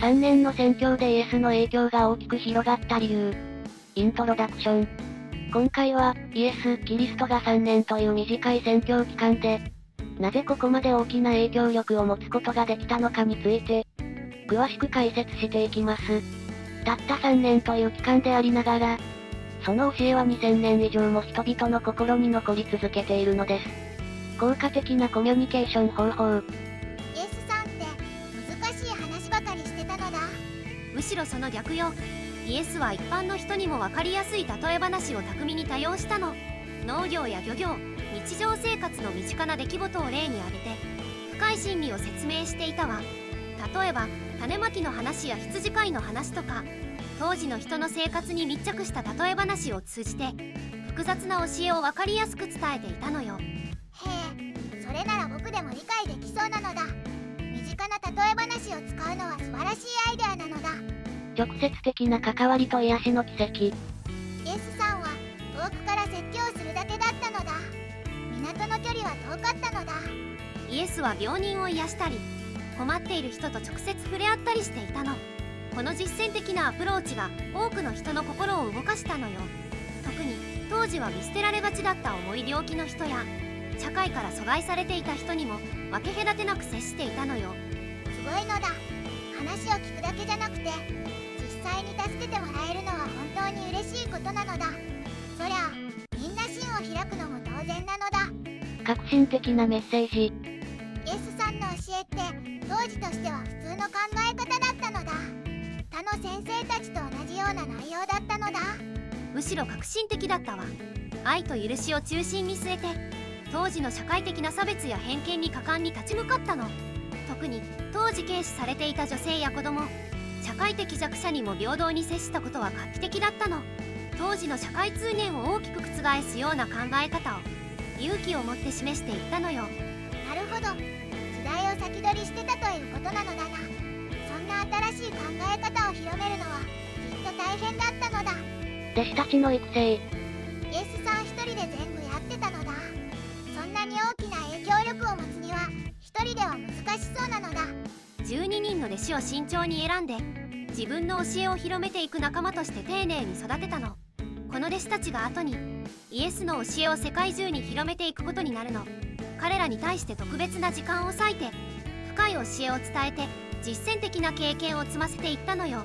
3年の宣教でイエスの影響が大きく広がった理由。イントロダクション。今回は、イエス・キリストが3年という短い宣教期間で、なぜここまで大きな影響力を持つことができたのかについて、詳しく解説していきます。たった3年という期間でありながら、その教えは2000年以上も人々の心に残り続けているのです。効果的なコミュニケーション方法。イエスさんって難しい話ばかりしてたのだ。むしろその逆よ。イエスは一般の人にも分かりやすい例え話を巧みに多用したの。農業や漁業、日常生活の身近な出来事を例に挙げて深い真理を説明していたわ。例えば種まきの話や羊飼いの話とか、当時の人の生活に密着した例え話を通じて複雑な教えを分かりやすく伝えていたのよ。へえ、それなら僕でも理解できそうなのだ。身近な例え話を使うのは素晴らしいアイデアなのだ。直接的な関わりと癒しの奇跡。イエスさんは遠くから説教するだけだったのだ。港の距離は遠かったのだ。イエスは病人を癒したり困っている人と直接触れ合ったりしていたの。この実践的なアプローチが多くの人の心を動かしたのよ。特に当時は見捨てられがちだった重い病気の人や社会から阻害されていた人にも分け隔てなく接していたのよ。すごいのだ。話を聞くだけじゃなくて実際に助けてもらえるのは本当に嬉しいことなのだ。そりゃみんな心を開くのも当然なのだ。革新的なメッセージ。イエスさんの教えって当時としては普通の考え方だったのだ。他の先生たちと同じような内容だったのだ。むしろ革新的だったわ。愛と許しを中心に据えて当時の社会的な差別や偏見に果敢に立ち向かったの。特に当時軽視されていた女性や子供、社会的弱者にも平等に接したことは画期的だったの。当時の社会通念を大きく覆すような考え方を勇気を持って示していったのよ。なるほど。時代を先取りしてたということなのだな。そんな新しい考え方を広めるのはきっと大変だったのだ。弟子たちの育成。イエスさん一人で全部やってたのだ。そんなに大きな影響力を持つには一人では難しそうなのだ。12人の弟子を慎重に選んで自分の教えを広めていく仲間として丁寧に育てたの。この弟子たちが後にイエスの教えを世界中に広めていくことになるの。彼らに対して特別な時間を割いて深い教えを伝えて実践的な経験を積ませていったのよ。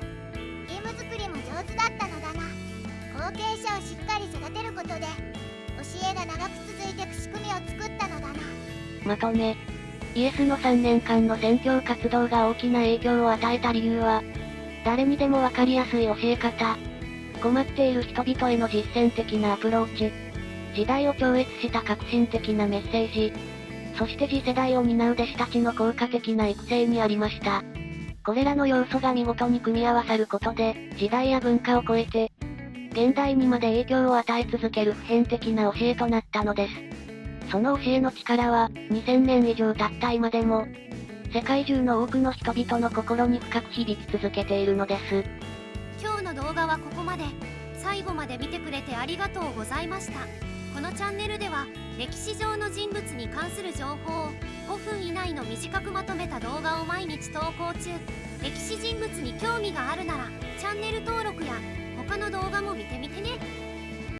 チーム作りも上手だったのだな。後継者をしっかり育てることで教えが長く続いていく仕組みを作ったのだな。まとめ。イエスの3年間の宣教活動が大きな影響を与えた理由は、誰にでもわかりやすい教え方、困っている人々への実践的なアプローチ、時代を超越した革新的なメッセージ、そして次世代を担う弟子たちの効果的な育成にありました。これらの要素が見事に組み合わさることで、時代や文化を超えて、現代にまで影響を与え続ける普遍的な教えとなったのです。その教えの力は、2000年以上経った今でも、世界中の多くの人々の心に深く響き続けているのです。今日の動画はここまで。最後まで見てくれてありがとうございました。このチャンネルでは歴史上の人物に関する情報を5分以内の短くまとめた動画を毎日投稿中。歴史人物に興味があるならチャンネル登録や他の動画も見てみてね。